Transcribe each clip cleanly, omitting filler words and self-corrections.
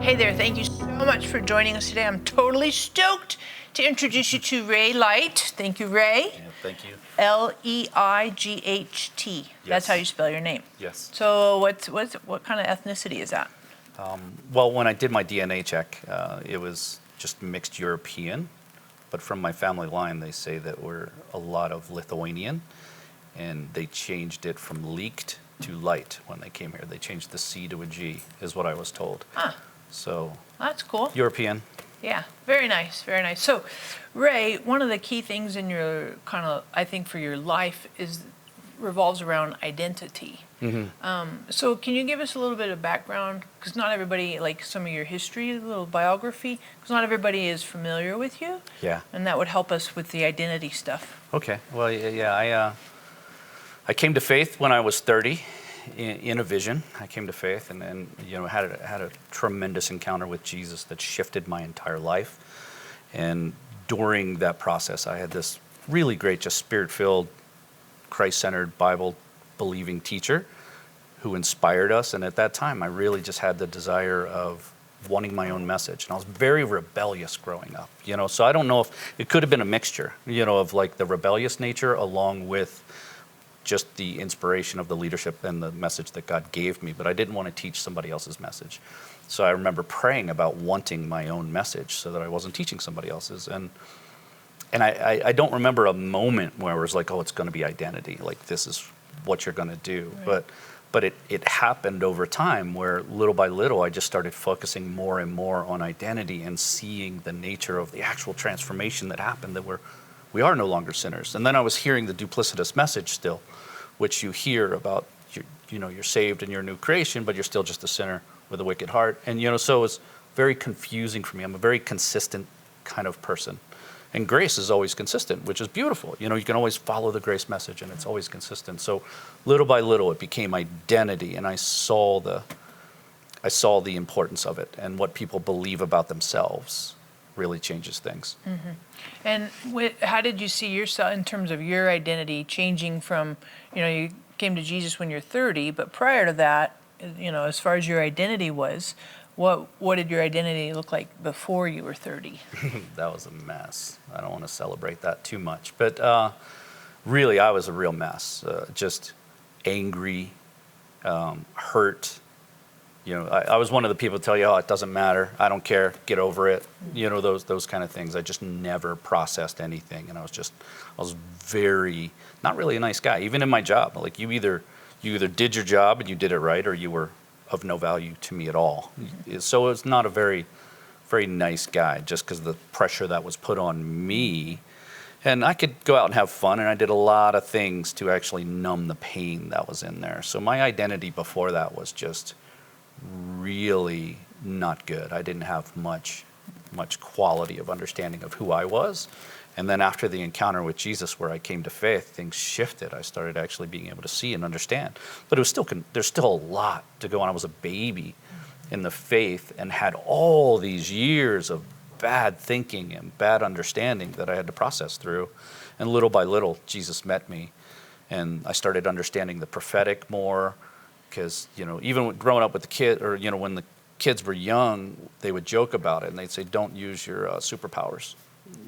Hey there, thank you so much for joining us today. I'm totally stoked to introduce you to Ray Leight. Thank you, Ray. Yeah, thank you. Leight. Yes. That's how you spell your name. Yes. So what kind of ethnicity is that? Well, when I did my DNA check, it was just mixed European, but from my family line, they say that we're a lot of Lithuanian, and they changed it from leaked to light when they came here. They changed the C to a G, is what I was told. Huh. So That's cool. European. Yeah, very nice, very nice. So, Ray, one of the key things in your I think for your life revolves around identity. So can you give us a little bit of background? Because not everybody, like some of your history, a little biography, because not everybody is familiar with you. Yeah. And that would help us with the identity stuff. Okay. Well, yeah. I came to faith when I was 30. In a vision, I came to faith, and then had a tremendous encounter with Jesus that shifted my entire life. And during that process, I had this really great, just spirit-filled, Christ-centered, Bible-believing teacher who inspired us. And at that time, I really just had the desire of wanting my own message. And I was very rebellious growing up, So I don't know if it could have been a mixture, of like the rebellious nature along with just the inspiration of the leadership and the message that God gave me, but I didn't want to teach somebody else's message. So I remember praying about wanting my own message so that I wasn't teaching somebody else's. And I don't remember a moment where it was like, oh, it's going to be identity, like this is what you're going to do. Right. But it happened over time where little by little I just started focusing more and more on identity and seeing the nature of the actual transformation that happened, that we are no longer sinners. And then I was hearing the duplicitous message still, which you hear about, you're saved and you're a new creation, but you're still just a sinner with a wicked heart. And, so it's very confusing for me. I'm a very consistent kind of person. And grace is always consistent, which is beautiful. You can always follow the grace message and it's always consistent. So little by little, it became identity, and I saw the importance of it, and what people believe about themselves really changes things. Mm-hmm. And how did you see yourself in terms of your identity changing from, you came to Jesus when you're 30, but prior to that, as far as your identity was, what did your identity look like before you were 30? That was a mess. I don't want to celebrate that too much, but really I was a real mess. Just angry, hurt. I was one of the people who tell you, oh, it doesn't matter, I don't care, get over it. Those kind of things. I just never processed anything, and I was very not really a nice guy, even in my job. Like you either did your job and you did it right, or you were of no value to me at all. So it was not a very, very nice guy, just because of the pressure that was put on me. And I could go out and have fun, and I did a lot of things to actually numb the pain that was in there. So my identity before that was just really not good. I didn't have much quality of understanding of who I was. And then after the encounter with Jesus, where I came to faith, things shifted. I started actually being able to see and understand. But there's still a lot to go on. I was a baby in the faith and had all these years of bad thinking and bad understanding that I had to process through. And little by little, Jesus met me, and I started understanding the prophetic more. Because, even growing up with the kid, or, when the kids were young, they would joke about it, and they'd say, don't use your superpowers,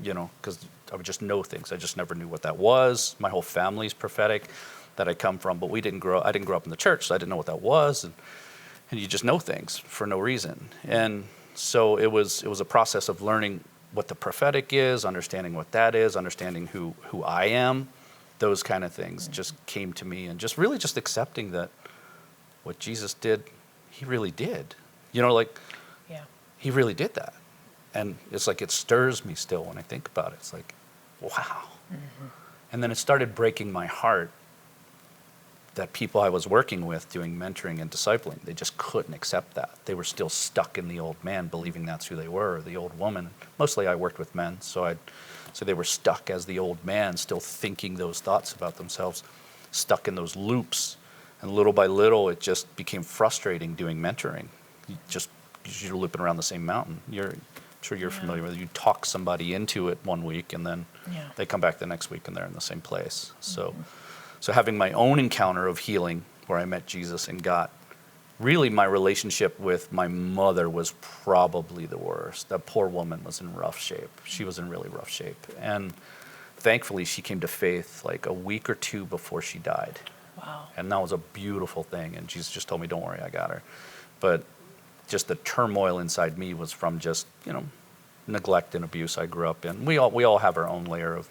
because I would just know things. I just never knew what that was. My whole family's prophetic that I come from, but I didn't grow up in the church, so I didn't know what that was. And you just know things for no reason. And so it was a process of learning what the prophetic is, understanding what that is, understanding who I am. Those kind of things just came to me, and just really just accepting that what Jesus did, he really did. He really did that. And it's like it stirs me still when I think about it. It's like, wow. Mm-hmm. And then it started breaking my heart that people I was working with doing mentoring and discipling, they just couldn't accept that. They were still stuck in the old man, believing that's who they were, or the old woman. Mostly I worked with men, so they were stuck as the old man, still thinking those thoughts about themselves, stuck in those loops. And little by little, it just became frustrating doing mentoring. You're looping around the same mountain. I'm sure you're familiar with it. You talk somebody into it one week, and then they come back the next week and they're in the same place. So having my own encounter of healing where I met Jesus and got really my relationship with my mother was probably the worst. That poor woman was in rough shape. She was in really rough shape. And thankfully, she came to faith like a week or two before she died. Wow. And that was a beautiful thing. And Jesus just told me, don't worry, I got her. But just the turmoil inside me was from just, neglect and abuse I grew up in. We all have our own layer of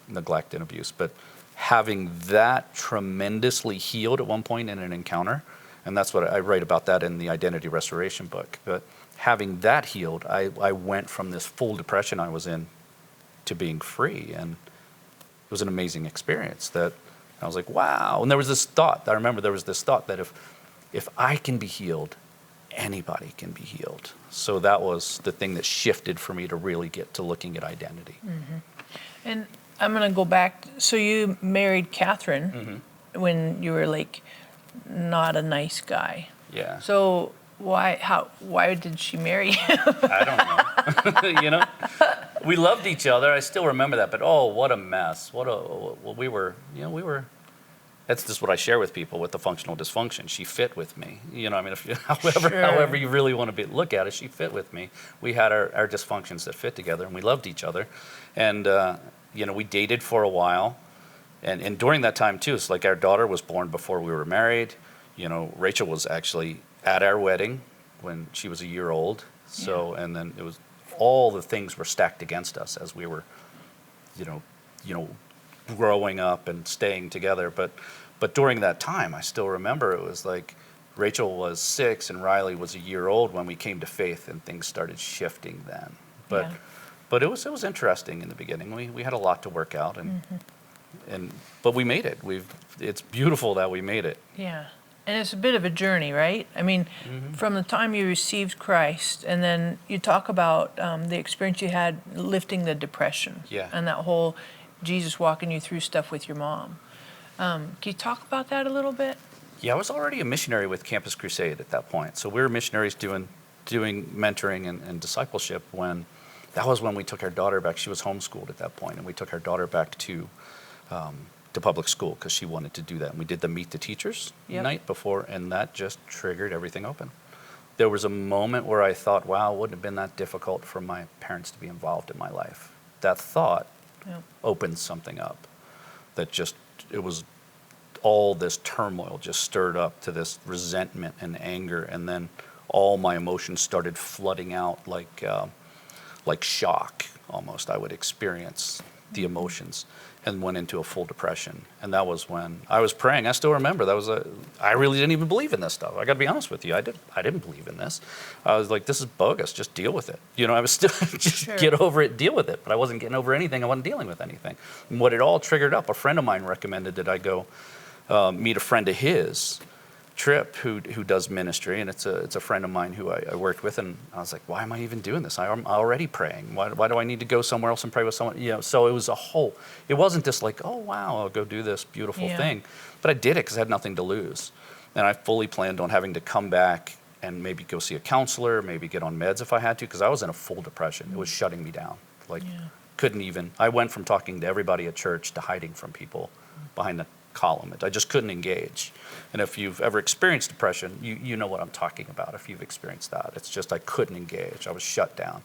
neglect and abuse. But having that tremendously healed at one point in an encounter, and that's what I write about that in the Identity Restoration book. But having that healed, I went from this full depression I was in to being free. And it was an amazing experience that I was like, wow. And there was this thought, I remember there was this thought that if I can be healed, anybody can be healed. So that was the thing that shifted for me to really get to looking at identity. Mm-hmm. And I'm going to go back. So you married Catherine when you were like not a nice guy. Yeah. So why did she marry you? I don't know. We loved each other. I still remember that. But what a mess. We were. That's just what I share with people with the functional dysfunction. She fit with me. However you really want to look at it, she fit with me. We had our dysfunctions that fit together, and we loved each other. And we dated for a while. And during that time too, it's like our daughter was born before we were married. Rachel was actually at our wedding when she was a year old. So, and then it was all the things were stacked against us as we were, growing up and staying together. But during that time, I still remember it was like Rachel was 6 and Riley was a year old when we came to faith, and things started shifting then. But it was interesting in the beginning. We had a lot to work out, but we made it. It's beautiful that we made it. Yeah. And it's a bit of a journey, right? I mean, from the time you received Christ, and then you talk about the experience you had lifting the depression. Yeah. And that whole Jesus walking you through stuff with your mom. Can you talk about that a little bit? Yeah, I was already a missionary with Campus Crusade at that point. So we were missionaries doing mentoring and discipleship that was when we took our daughter back. She was homeschooled at that point, and we took our daughter back to public school because she wanted to do that. And we did the Meet the Teachers night before, and that just triggered everything open. There was a moment where I thought, wow, it wouldn't have been that difficult for my parents to be involved in my life. That thought opened something up it was all this turmoil just stirred up to this resentment and anger, and then all my emotions started flooding out like shock almost. I would experience the emotions and went into a full depression. And that was when I was praying. I still remember I really didn't even believe in this stuff. I got to be honest with you. I didn't believe in this. I was like, this is bogus. Just deal with it. I was still get over it, deal with it. But I wasn't getting over anything. I wasn't dealing with anything. And what it all triggered up, a friend of mine recommended that I go meet a friend of his, Trip, who does ministry, and it's a friend of mine who I worked with, and I was like, why am I even doing this? I'm already praying. Why do I need to go somewhere else and pray with someone? So it was it wasn't just like, oh wow, I'll go do this beautiful thing, but I did it because I had nothing to lose, and I fully planned on having to come back and maybe go see a counselor, maybe get on meds if I had to, because I was in a full depression. It was shutting me down. Couldn't even. I went from talking to everybody at church to hiding from people behind the column. I just couldn't engage. And if you've ever experienced depression, you know what I'm talking about if you've experienced that. It's just I couldn't engage. I was shut down.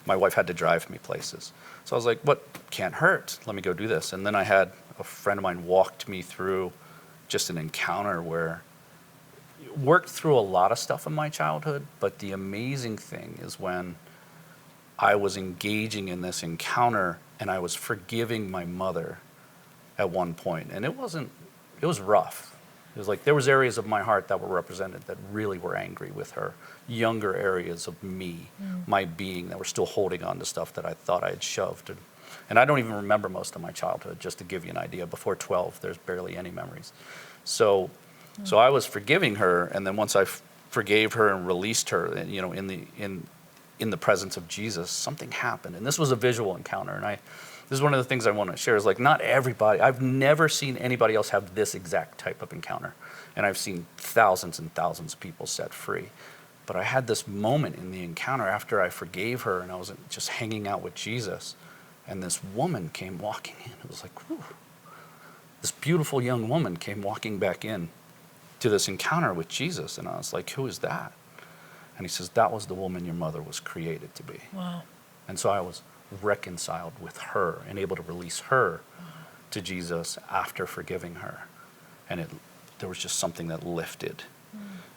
My wife had to drive me places. So I was like, what can't hurt? Let me go do this. And then I had a friend of mine walked me through just an encounter where worked through a lot of stuff in my childhood, but the amazing thing is when I was engaging in this encounter and I was forgiving my mother at one point, and it was rough. It was like there was areas of my heart that were represented that really were angry with her. Younger areas of me, my being, that were still holding on to stuff that I thought I had shoved. And I don't even remember most of my childhood, just to give you an idea. Before 12, there's barely any memories. So I was forgiving her, and then once I forgave her and released her, in the presence of Jesus, something happened. And this was a visual encounter, and this is one of the things I want to share is like not everybody, I've never seen anybody else have this exact type of encounter. And I've seen thousands and thousands of people set free. But I had this moment in the encounter after I forgave her and I was just hanging out with Jesus. And this woman came walking in. It was like, whew. This beautiful young woman came walking back in to this encounter with Jesus. And I was like, who is that? And he says, that was the woman your mother was created to be. Wow. And so I was reconciled with her and able to release her to Jesus after forgiving her. And there was just something that lifted.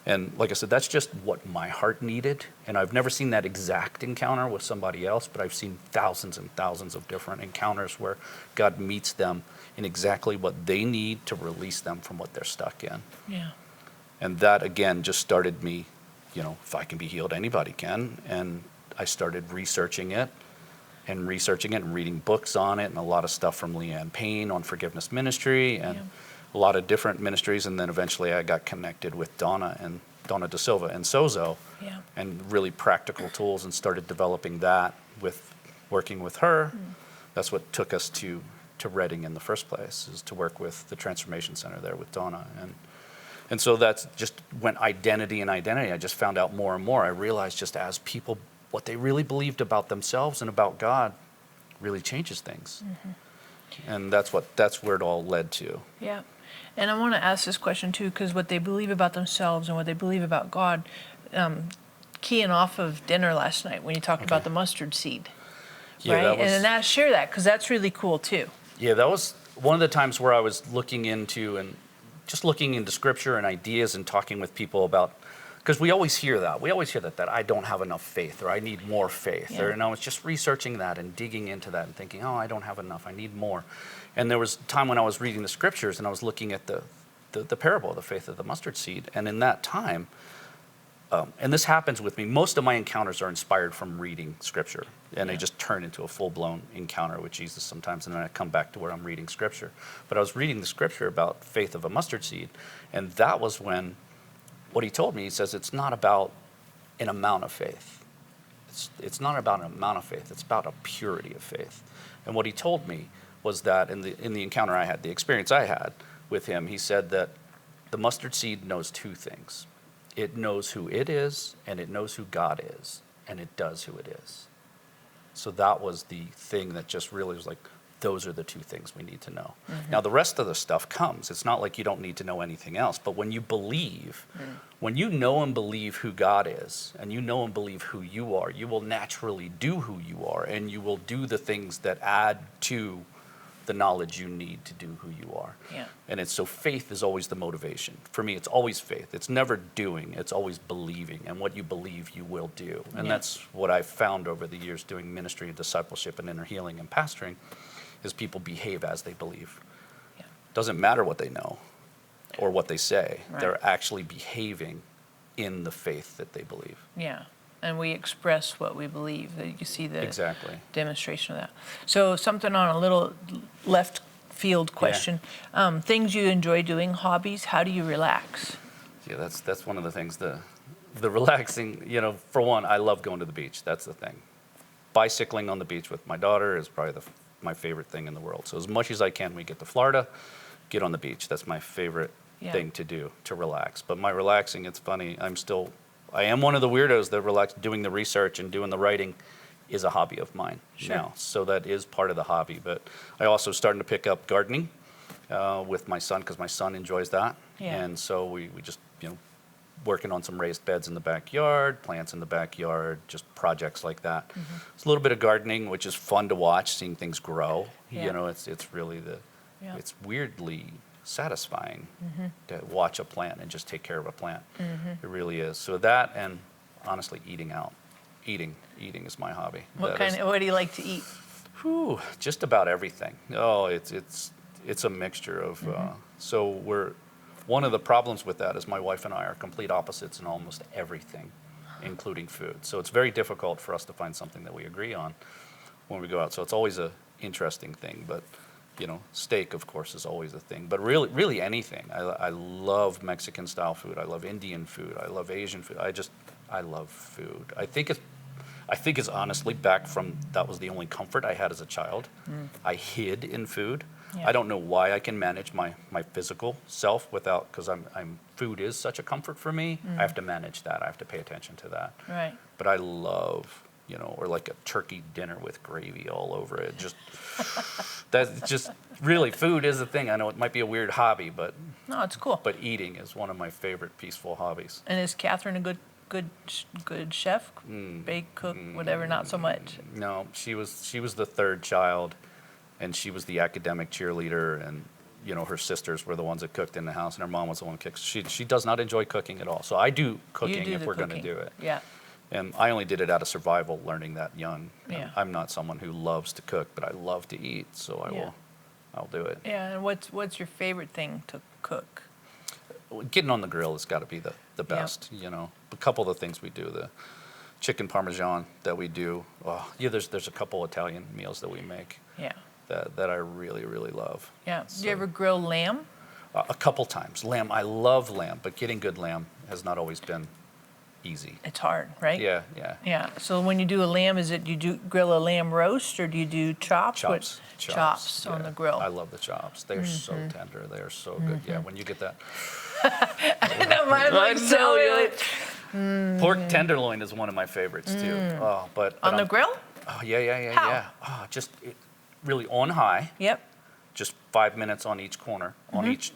And like I said, that's just what my heart needed. And I've never seen that exact encounter with somebody else, but I've seen thousands and thousands of different encounters where God meets them in exactly what they need to release them from what they're stuck in. Yeah. And that, again, just started me, if I can be healed, anybody can. And I started researching it and reading books on it, and a lot of stuff from Leanne Payne on forgiveness ministry and a lot of different ministries. And then eventually I got connected with Donna Da Silva and Sozo, and really practical tools, and started developing that with working with her. That's what took us to Reading in the first place, is to work with the Transformation Center there with Donna. And so that's just went identity. I just found out more and more. I realized just as people, what they really believed about themselves and about God really changes things. And that's where it all led to. Yeah. And I want to ask this question too, because what they believe about themselves and what they believe about God, keying off of dinner last night when you talked about the mustard seed, right? And then share that, because that's really cool too. Yeah, that was one of the times where I was looking into scripture and ideas and talking with people about, because we always hear that I don't have enough faith, or I need more faith. And I was just researching that and digging into that and thinking, I don't have enough, I need more. And there was a time when I was reading the scriptures and I was looking at the parable of the faith of the mustard seed. And in that time, and this happens with me, most of my encounters are inspired from reading scripture. And they just turn into a full-blown encounter with Jesus sometimes, and then I come back to where I'm reading scripture. But I was reading the scripture about faith of a mustard seed, and that was when what he told me, he says, it's not about an amount of faith. It's not about an amount of faith. It's about a purity of faith. And what he told me was that in the encounter I had, the experience I had with him, he said that the mustard seed knows two things. It knows who it is, and it knows who God is, and it does who it is. So that was the thing that just really was like, those are the two things we need to know. Now, the rest of the stuff comes. It's not like you don't need to know anything else. But when you believe, when you know and believe who God is, and you know and believe who you are, you will naturally do who you are, and you will do the things that add to the knowledge you need to do who you are. And so faith is always the motivation. For me, it's always faith. It's never doing, it's always believing. And what you believe, you will do. And that's what I've found over the years doing ministry and discipleship and inner healing and pastoring, is people behave as they believe. Doesn't matter what they know or what they say. They're actually behaving in the faith that they believe. And we express what we believe. You see the demonstration of that. So something on a little left field question. Things you enjoy doing, hobbies, how do you relax? Yeah, that's one of the things, the relaxing, for one, I love going to the beach. That's the thing. Bicycling on the beach with my daughter is probably my favorite thing in the world. So as much as I can, we get to Florida, get on the beach. That's my favorite thing to do, to relax. But my relaxing, it's funny, I am one of the weirdos that relax. Doing the research and doing the writing is a hobby of mine now. So that is part of the hobby. But I also starting to pick up gardening with my son, because my son enjoys that. And so we just, working on some raised beds in the backyard, plants in the backyard, just projects like that. It's a little bit of gardening, which is fun to watch, seeing things grow. It's really it's weirdly satisfying to watch a plant and just take care of a plant. It really is. So that, and honestly, eating out. Eating is my hobby. What do you like to eat? Just about everything. It's a mixture of, one of the problems with that is my wife and I are complete opposites in almost everything, including food. So it's very difficult for us to find something that we agree on when we go out. So it's always an interesting thing. But steak, of course, is always a thing. But really anything. I love Mexican style food. I love Indian food. I love Asian food. I love food. I think it's honestly back from, that was the only comfort I had as a child. I hid in food. I don't know why I can manage my physical self without, because food is such a comfort for me. I have to manage that. I have to pay attention to that. But I love you know, or like a turkey dinner with gravy all over it. Just that's just really, food is a thing. I know it might be a weird hobby, but No, it's cool. eating is one of my favorite peaceful hobbies. And is Catherine a good chef? Bake, cook, whatever? Not so much. No, she was the third child, and she was the academic cheerleader, and you know, her sisters were the ones that cooked in the house, and her mom was the one who cooked. She does not enjoy cooking at all. So I do cooking do if the we're going to cooking. do it. Yeah. And I only did it out of survival, learning that young. Yeah. I'm not someone who loves to cook, but I love to eat, so I'll do it. Yeah. And what's your favorite thing to cook? Getting on the grill has got to be the best. You know, a couple of the things we do, the chicken parmesan that we do. Oh, yeah, there's a couple Italian meals that we make. Yeah. That I really, really love. Yeah. Do So, you ever grill lamb? a couple times. Lamb, I love lamb, but getting good lamb has not always been easy. It's hard, right? Yeah, yeah. Yeah. So when you do a lamb, you do grill a lamb roast or do you do chops? Chops. Chops on yeah. the grill. I love the chops. They're so tender. They're so good. Yeah, when you get that. I know, mine like so good. Pork tenderloin is one of my favorites too. Oh, but On the I'm- grill? Oh, yeah. How? Oh, just really on high. Yep. Just 5 minutes on each corner, on each,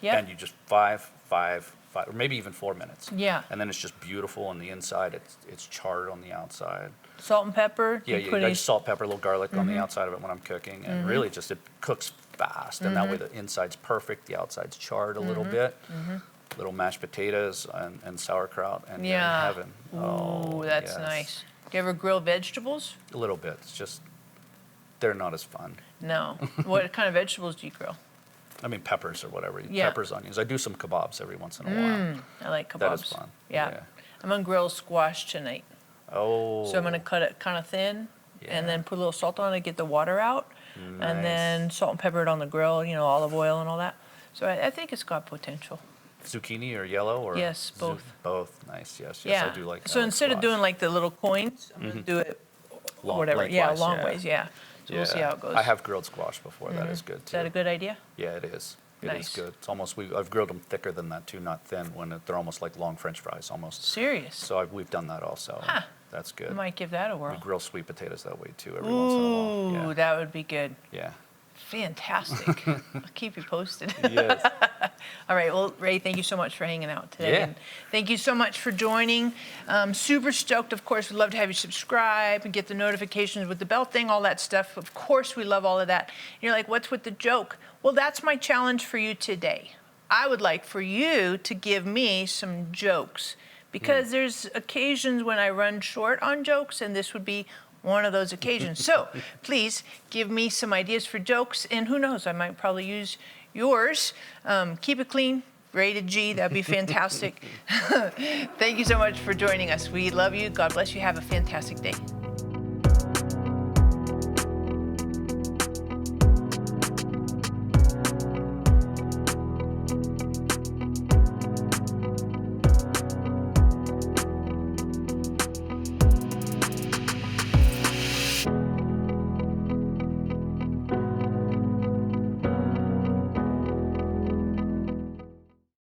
Yep. and you just five, or maybe even 4 minutes. Yeah. And then it's just beautiful on the inside. It's charred on the outside. Salt and pepper. Yeah, You put I any- just salt, pepper, a little garlic on the outside of it when I'm cooking, and really just it cooks fast, and that way the inside's perfect, the outside's charred a little bit. Little mashed potatoes and sauerkraut, and you're in Yeah. heaven. Ooh, that's yes. nice. Do you ever grill vegetables? A little bit. It's just they're not as fun. No. What kind of vegetables do you grill? I mean, peppers or whatever. Yeah. Peppers, onions. I do some kebabs every once in a while. I like kebabs. That is fun. Yeah. I'm gonna grill squash tonight. Oh. So I'm gonna cut it kind of thin, Yeah. and then put a little salt on it, get the water out, Nice. and then salt and pepper it on the grill. You know, olive oil and all that. So I think it's got potential. Zucchini or yellow or? Yes, both. Both. Nice. Yes. Yeah. I do like that. So with instead of squash. doing like the little coins, I'm gonna do it Long- whatever. Yeah, lengthwise, long yeah. ways. Yeah. So we'll see how it goes. I have grilled squash before. That is good Is too. that a good idea? Yeah, it is. It is Nice. good. It's almost I've grilled them thicker than that too, not thin. They're almost like long French fries, almost. Serious? So we've done that also. Huh. That's I good. might give that a We whirl. grill sweet potatoes that way too every once in a while. Ooh, Yeah. that would be good. Yeah. Fantastic. I'll keep you posted. Yes. All right. Well, Ray, thank you so much for hanging out today. Yeah. And thank you so much for joining. Super stoked. Of course, we'd love to have you subscribe and get the notifications with the bell thing, all that stuff. Of course, we love all of that. And you're like, what's with the joke? Well, that's my challenge for you today. I would like for you to give me some jokes because there's occasions when I run short on jokes, and this would be one of those occasions. So please give me some ideas for jokes, and who knows, I might probably use yours. Keep it clean, rated G, that'd be fantastic. Thank you so much for joining us. We love you. God bless you. Have a fantastic day.